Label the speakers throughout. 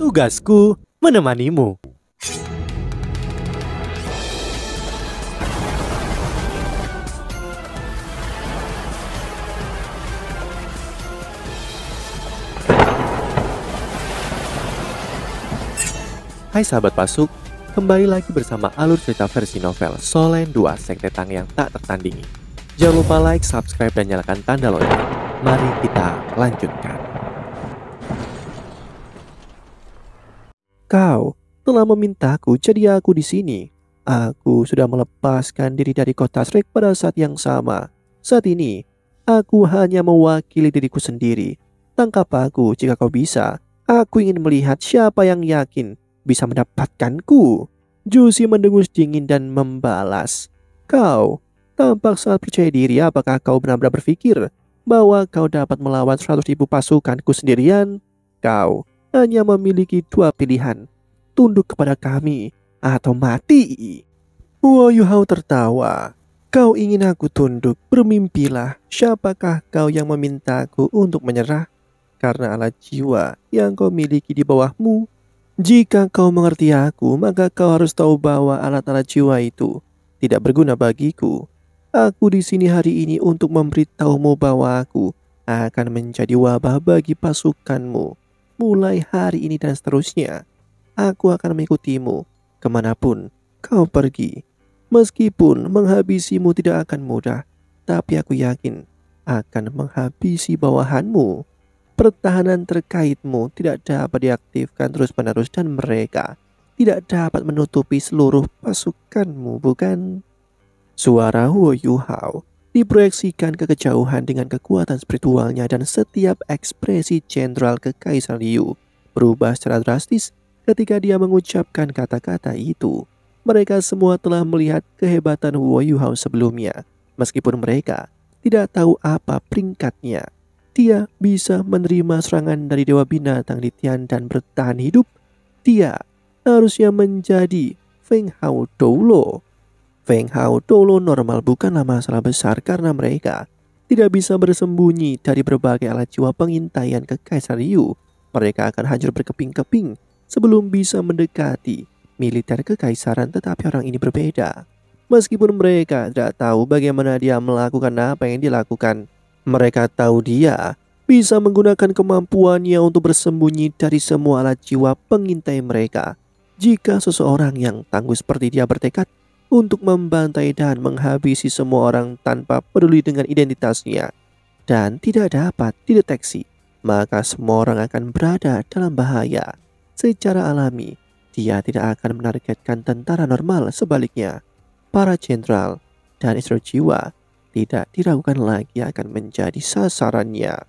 Speaker 1: Tugasku menemanimu. Hai sahabat Pasuk, kembali lagi bersama alur cerita versi novel Solen 2 Sekte Tang yang tak tertandingi. Jangan lupa like, subscribe, dan nyalakan tanda lonceng. Mari kita lanjutkan. Kau telah memintaku jadi aku di sini. Aku sudah melepaskan diri dari kota Shrek pada saat yang sama. Saat ini, aku hanya mewakili diriku sendiri. Tangkap aku jika kau bisa. Aku ingin melihat siapa yang yakin bisa mendapatkanku. Juicy mendengus dingin dan membalas. Kau tampak sangat percaya diri. Apakah kau benar-benar berpikir bahwa kau dapat melawan 100.000 pasukanku sendirian? Kau hanya memiliki dua pilihan. Tunduk kepada kami atau mati. Wu Yuhao tertawa. Kau ingin aku tunduk? Bermimpilah. Siapakah kau yang memintaku untuk menyerah? Karena alat jiwa yang kau miliki di bawahmu. Jika kau mengerti aku, maka kau harus tahu bahwa alat-alat jiwa itu tidak berguna bagiku. Aku di sini hari ini untuk memberitahumu bahwa aku akan menjadi wabah bagi pasukanmu. Mulai hari ini dan seterusnya, aku akan mengikutimu kemanapun kau pergi. Meskipun menghabisimu tidak akan mudah, tapi aku yakin akan menghabisi bawahanmu. Pertahanan terkaitmu tidak dapat diaktifkan terus-menerus dan mereka tidak dapat menutupi seluruh pasukanmu, bukan? Suara Wu Yuhao diproyeksikan ke kejauhan dengan kekuatan spiritualnya dan setiap ekspresi Jenderal Kekaisaran Liu berubah secara drastis ketika dia mengucapkan kata-kata itu. Mereka semua telah melihat kehebatan Wu Yuhao sebelumnya, meskipun mereka tidak tahu apa peringkatnya. Dia bisa menerima serangan dari Dewa Binatang di Tian dan bertahan hidup. Dia harusnya menjadi Feng Hao Doulo. Feng Hao Doulo normal bukanlah masalah besar karena mereka tidak bisa bersembunyi dari berbagai alat jiwa pengintaian Kekaisaran Liu. Mereka akan hancur berkeping-keping sebelum bisa mendekati militer Kekaisaran, tetapi orang ini berbeda. Meskipun mereka tidak tahu bagaimana dia melakukan apa yang dilakukan, mereka tahu dia bisa menggunakan kemampuannya untuk bersembunyi dari semua alat jiwa pengintai mereka. Jika seseorang yang tangguh seperti dia bertekad untuk membantai dan menghabisi semua orang tanpa peduli dengan identitasnya dan tidak dapat dideteksi, maka semua orang akan berada dalam bahaya. Secara alami, dia tidak akan menargetkan tentara normal. Sebaliknya, para jenderal dan istri jiwa tidak diragukan lagi akan menjadi sasarannya.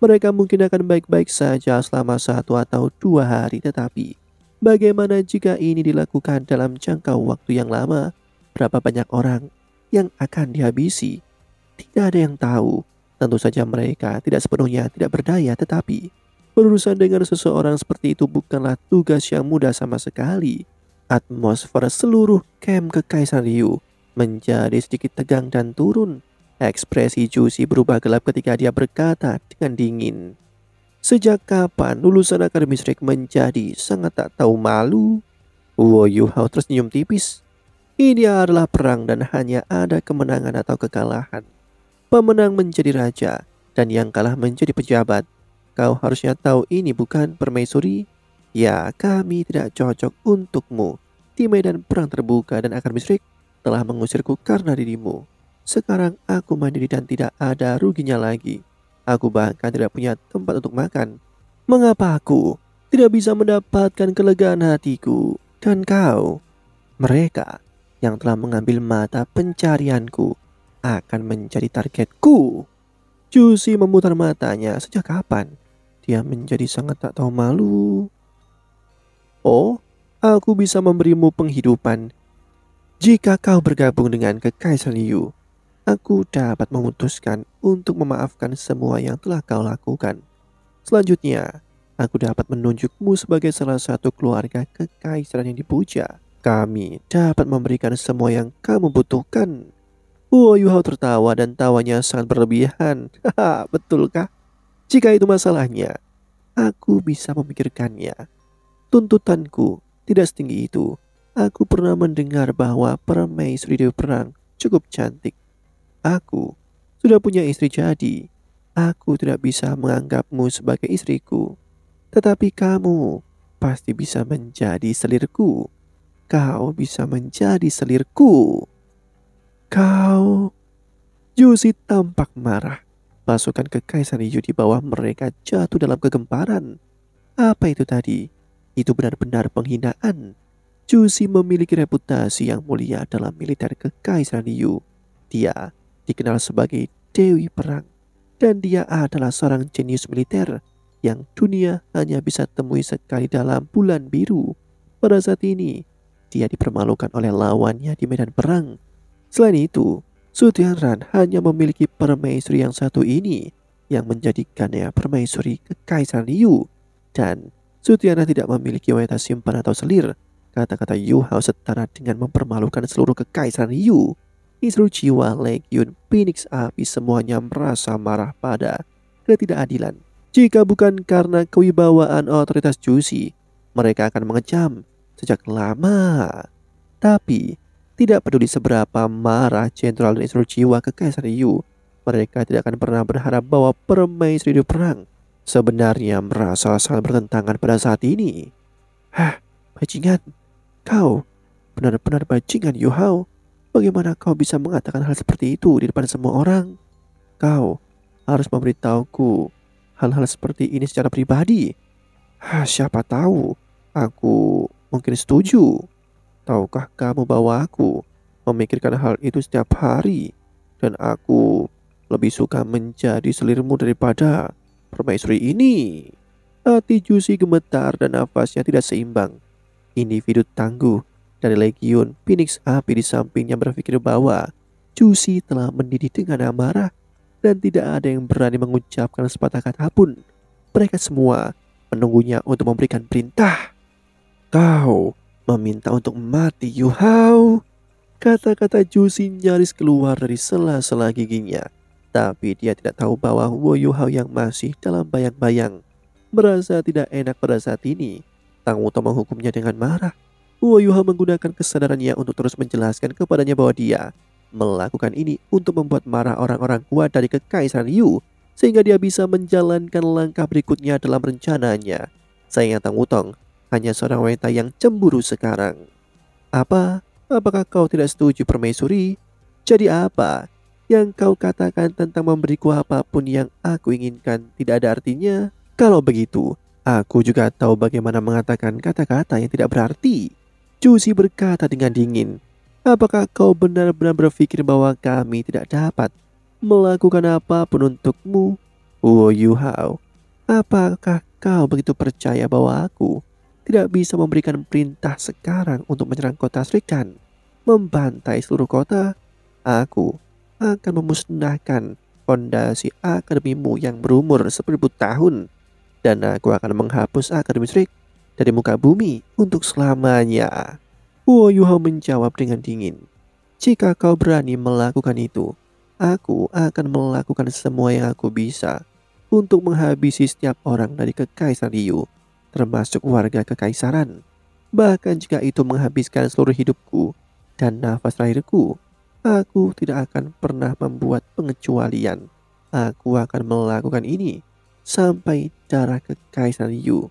Speaker 1: Mereka mungkin akan baik-baik saja selama 1 atau 2 hari, tetapi bagaimana jika ini dilakukan dalam jangka waktu yang lama? Berapa banyak orang yang akan dihabisi? Tidak ada yang tahu. Tentu saja mereka tidak sepenuhnya tidak berdaya, tetapi berurusan dengan seseorang seperti itu bukanlah tugas yang mudah sama sekali. Atmosfer seluruh camp Kekaisaran Liu menjadi sedikit tegang dan turun. Ekspresi Juicy berubah gelap ketika dia berkata dengan dingin. Sejak kapan lulusan Akademi Shrek menjadi sangat tak tahu malu? Wu Yuhao tersenyum tipis. Ini adalah perang dan hanya ada kemenangan atau kekalahan. Pemenang menjadi raja dan yang kalah menjadi pejabat. Kau harusnya tahu ini bukan permaisuri. Ya, kami tidak cocok untukmu. Di medan perang terbuka dan Akademi Shrek telah mengusirku karena dirimu. Sekarang aku mandiri dan tidak ada ruginya lagi. Aku bahkan tidak punya tempat untuk makan. Mengapa aku tidak bisa mendapatkan kelegaan hatiku? Dan kau, mereka yang telah mengambil mata pencarianku akan menjadi targetku. Juicy memutar matanya. Sejak kapan dia menjadi sangat tak tahu malu? Oh, aku bisa memberimu penghidupan. Jika kau bergabung dengan Kekaisaran Liu, aku dapat memutuskan untuk memaafkan semua yang telah kau lakukan. Selanjutnya, aku dapat menunjukmu sebagai salah satu keluarga kekaisaran yang dipuja. Kami dapat memberikan semua yang kamu butuhkan. Wu Yuhao tertawa dan tawanya sangat berlebihan. Betulkah? Jika itu masalahnya, aku bisa memikirkannya. Tuntutanku tidak setinggi itu. Aku pernah mendengar bahwa permaisuri Dewi Perang cukup cantik. Aku sudah punya istri jadi. Aku tidak bisa menganggapmu sebagai istriku. Tetapi kamu pasti bisa menjadi selirku. Kau bisa menjadi selirku. Kau... Jusi tampak marah. Pasukan Kekaisaran Yu di bawah mereka jatuh dalam kegemparan. Apa itu tadi? Itu benar-benar penghinaan. Jusi memiliki reputasi yang mulia dalam militer Kekaisaran Yu. Dia dikenal sebagai Dewi Perang. Dan dia adalah seorang jenius militer yang dunia hanya bisa temui sekali dalam bulan biru. Pada saat ini, dia dipermalukan oleh lawannya di medan perang. Selain itu, Su Tianran hanya memiliki permaisuri yang satu ini yang menjadikannya permaisuri Kekaisaran Yu. Dan Su Tianran tidak memiliki wanita simpan atau selir. Kata-kata Yu Hao setara dengan mempermalukan seluruh Kekaisaran Yu. Seluruh jiwa Legiun Phoenix Api semuanya merasa marah pada ketidakadilan. Jika bukan karena kewibawaan otoritas Jusi, mereka akan mengecam sejak lama. Tapi tidak peduli seberapa marah jenderal dan seluruh jiwa Kekaisaran Yu, mereka tidak akan pernah berharap bahwa permaisuri Dewi Perang sebenarnya merasa sangat bertentangan pada saat ini. Hah, bajingan, kau benar-benar bajingan Yu Hao. Bagaimana kau bisa mengatakan hal seperti itu di depan semua orang? Kau harus memberitahuku hal-hal seperti ini secara pribadi. Siapa tahu aku mungkin setuju. Tahukah kamu bahwa aku memikirkan hal itu setiap hari, dan aku lebih suka menjadi selirmu daripada permaisuri ini. Hati Jusi gemetar dan nafasnya tidak seimbang. Individu tangguh dari Legiun Phoenix Api di sampingnya berpikir bahwa Jusi telah mendidih dengan amarah dan tidak ada yang berani mengucapkan sepatah kata pun. Mereka semua menunggunya untuk memberikan perintah. Kau meminta untuk mati, Yu Hao. Kata-kata Jusi nyaris keluar dari sela-sela giginya. Tapi dia tidak tahu bahwa Wo Yu Hao yang masih dalam bayang-bayang merasa tidak enak pada saat ini. Tang Wutong menghukumnya dengan marah. Wo Yu Hao menggunakan kesadarannya untuk terus menjelaskan kepadanya bahwa dia melakukan ini untuk membuat marah orang-orang kuat dari Kekaisaran Yu, sehingga dia bisa menjalankan langkah berikutnya dalam rencananya. Sayangnya Tang Wutong hanya seorang wanita yang cemburu sekarang. Apakah kau tidak setuju permaisuri? Jadi apa yang kau katakan tentang memberiku apapun yang aku inginkan tidak ada artinya? Kalau begitu, aku juga tahu bagaimana mengatakan kata-kata yang tidak berarti. Jusi berkata dengan dingin. Apakah kau benar-benar berpikir bahwa kami tidak dapat melakukan apapun untukmu? Wo Yu Hao, apakah kau begitu percaya bahwa aku tidak bisa memberikan perintah sekarang untuk menyerang kota Srikan, membantai seluruh kota? Aku akan memusnahkan fondasi akademimu yang berumur 1000 tahun, dan aku akan menghapus akademi Srik dari muka bumi untuk selamanya. Wo Yu Hao menjawab dengan dingin. Jika kau berani melakukan itu, aku akan melakukan semua yang aku bisa untuk menghabisi setiap orang dari Kekaisaran Yu, termasuk warga Kekaisaran. Bahkan jika itu menghabiskan seluruh hidupku dan nafas terakhirku, aku tidak akan pernah membuat pengecualian. Aku akan melakukan ini sampai darah Kekaisaran Yu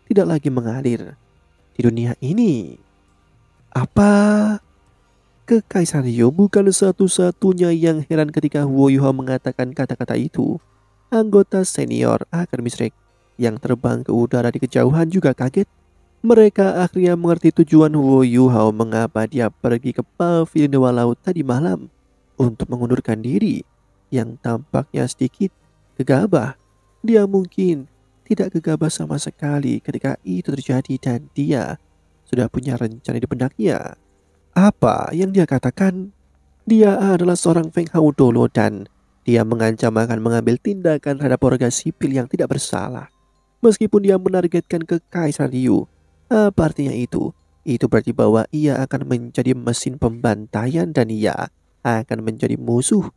Speaker 1: tidak lagi mengalir di dunia ini. Apa? Kekaisaran Yu bukan satu-satunya yang heran ketika Wo Yu Hao mengatakan kata-kata itu. Anggota senior Akademi Shrek yang terbang ke udara di kejauhan juga kaget. Mereka akhirnya mengerti tujuan Wo Yu Hao mengapa dia pergi ke pavilion Dewa Laut tadi malam untuk mengundurkan diri, yang tampaknya sedikit gegabah. Dia mungkin tidak gegabah sama sekali ketika itu terjadi dan dia sudah punya rencana di benaknya. Apa yang dia katakan? Dia adalah seorang Feng Hao Dolo dan dia mengancam akan mengambil tindakan terhadap warga sipil yang tidak bersalah. Meskipun dia menargetkan Kekaisaran Yu, apa artinya itu? Itu berarti bahwa ia akan menjadi mesin pembantaian dan ia akan menjadi musuh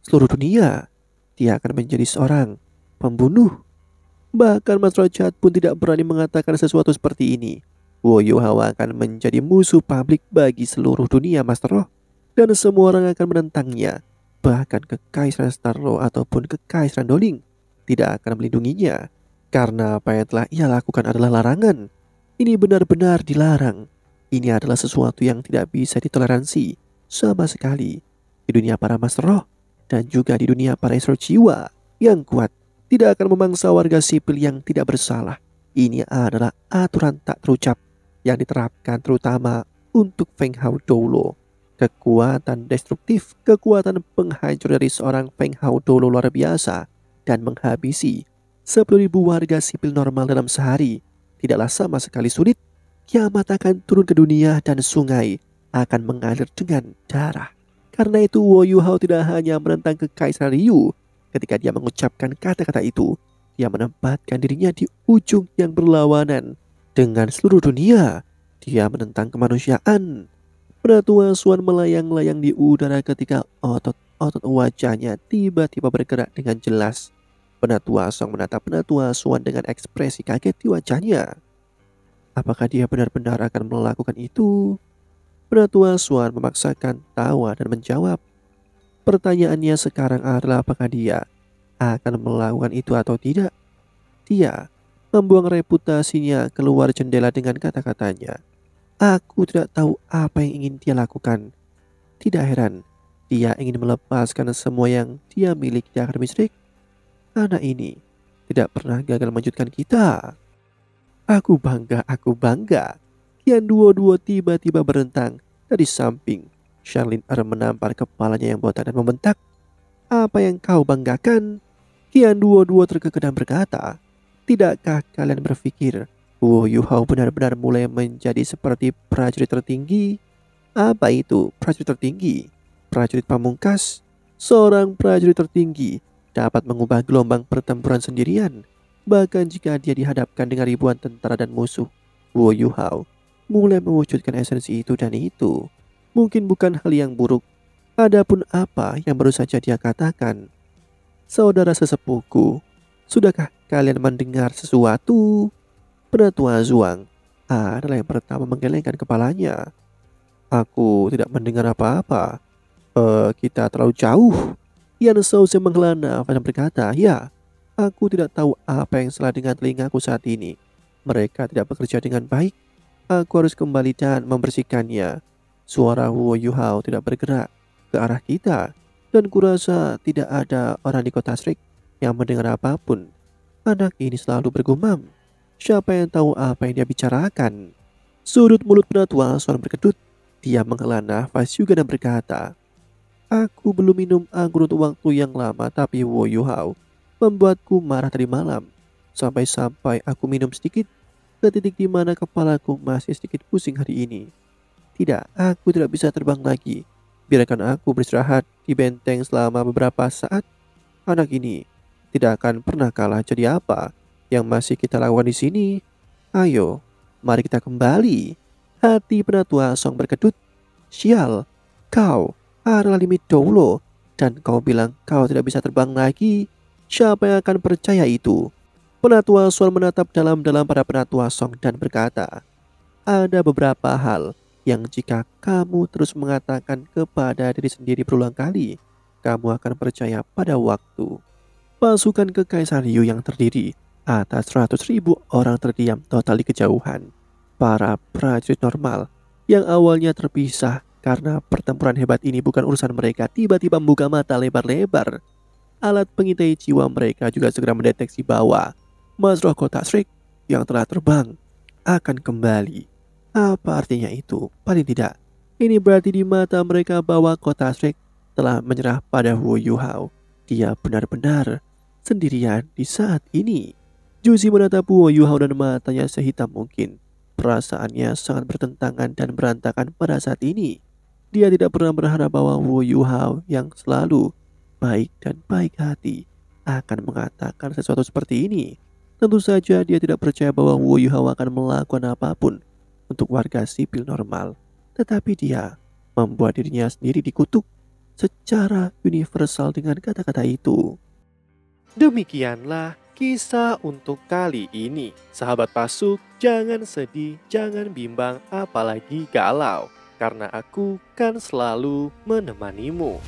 Speaker 1: seluruh dunia. Dia akan menjadi seorang pembunuh. Bahkan Mas Rajat pun tidak berani mengatakan sesuatu seperti ini. Wu Yuhao akan menjadi musuh publik bagi seluruh dunia Master Roh, dan semua orang akan menentangnya. Bahkan Kekaisaran Starro ataupun Kekaisaran Doling tidak akan melindunginya, karena apa yang telah ia lakukan adalah larangan. Ini benar-benar dilarang. Ini adalah sesuatu yang tidak bisa ditoleransi sama sekali di dunia para Master Roh, dan juga di dunia para Esro jiwa yang kuat tidak akan memangsa warga sipil yang tidak bersalah. Ini adalah aturan tak terucap yang diterapkan terutama untuk Feng Hao Dolo. Kekuatan destruktif, kekuatan penghancur dari seorang Feng Hao Dolo luar biasa dan menghabisi 10.000 warga sipil normal dalam sehari tidaklah sama sekali sulit. Kiamat akan turun ke dunia dan sungai akan mengalir dengan darah. Karena itu Wu Yuhao tidak hanya menentang Kekaisaran Ryu. Ketika dia mengucapkan kata-kata itu, dia menempatkan dirinya di ujung yang berlawanan dengan seluruh dunia. Dia menentang kemanusiaan. Penatua Swan melayang-layang di udara ketika otot-otot wajahnya tiba-tiba bergerak dengan jelas. Penatua Song menatap Penatua Swan dengan ekspresi kaget di wajahnya. Apakah dia benar-benar akan melakukan itu? Penatua Swan memaksakan tawa dan menjawab. Pertanyaannya sekarang adalah apakah dia akan melakukan itu atau tidak. Dia membuang reputasinya keluar jendela dengan kata-katanya. Aku tidak tahu apa yang ingin dia lakukan. Tidak heran, dia ingin melepaskan semua yang dia miliki di Akademi Strik. Anak ini tidak pernah gagal melanjutkan kita. Aku bangga, aku bangga. Kian Duo tiba-tiba berentang dari samping. Charlene menampar kepalanya yang botak dan membentak. Apa yang kau banggakan? Kian Duo terkekeh dan berkata, tidakkah kalian berpikir Wu Yuhao benar-benar mulai menjadi seperti prajurit tertinggi? Apa itu prajurit tertinggi? Prajurit pamungkas? Seorang prajurit tertinggi dapat mengubah gelombang pertempuran sendirian. Bahkan jika dia dihadapkan dengan ribuan tentara dan musuh, Wu Yuhao mulai mewujudkan esensi itu dan itu. Mungkin bukan hal yang buruk. Adapun apa yang baru saja dia katakan. Saudara sesepuhku, sudahkah kalian mendengar sesuatu? Penatua Zhuang adalah yang pertama menggelengkan kepalanya. Aku tidak mendengar apa-apa. Kita terlalu jauh. Yan Shouze menghela nafas dan berkata, ya, aku tidak tahu apa yang salah dengan telingaku saat ini. Mereka tidak bekerja dengan baik. Aku harus kembali dan membersihkannya. Suara Wu Yuhao tidak bergerak ke arah kita. Dan kurasa tidak ada orang di kota Strik yang mendengar apapun. Anak ini selalu bergumam. Siapa yang tahu apa yang dia bicarakan? Sudut mulut Penatua Swan berkedut. Dia menghela nafas juga dan berkata, aku belum minum anggur untuk waktu yang lama, tapi Wu Yuhao membuatku marah tadi malam. Sampai-sampai aku minum sedikit ke titik di mana kepalaku masih sedikit pusing hari ini. Tidak, aku tidak bisa terbang lagi. Biarkan aku beristirahat di benteng selama beberapa saat. Anak ini tidak akan pernah kalah, jadi apa yang masih kita lakukan di sini? Ayo, mari kita kembali. Hati Penatua Song berkedut. Sial, kau adalah limit Dolo, dan kau bilang kau tidak bisa terbang lagi. Siapa yang akan percaya itu? Penatua Swan menatap dalam-dalam pada Penatua Song dan berkata, ada beberapa hal yang jika kamu terus mengatakan kepada diri sendiri berulang kali, kamu akan percaya pada waktu. Pasukan Kekaisaran Ryu yang terdiri atas 100.000 orang terdiam total di kejauhan. Para prajurit normal yang awalnya terpisah karena pertempuran hebat ini bukan urusan mereka tiba-tiba membuka mata lebar-lebar. Alat pengintai jiwa mereka juga segera mendeteksi bahwa Mas Roh Kota Strik yang telah terbang akan kembali. Apa artinya itu? Paling tidak, ini berarti di mata mereka bahwa Kota Strik telah menyerah pada Wu Yuhao. Dia benar-benar sendirian di saat ini. Juzi menatap Wu Yuhao dan matanya sehitam mungkin. Perasaannya sangat bertentangan dan berantakan pada saat ini. Dia tidak pernah berharap bahwa Wu Yuhao yang selalu baik dan baik hati akan mengatakan sesuatu seperti ini. Tentu saja dia tidak percaya bahwa Wu Yuhao akan melakukan apapun untuk warga sipil normal. Tetapi dia membuat dirinya sendiri dikutuk secara universal dengan kata-kata itu. Demikianlah kisah untuk kali ini. Sahabat Pasuk, jangan sedih, jangan bimbang, apalagi galau. Karena aku kan selalu menemanimu.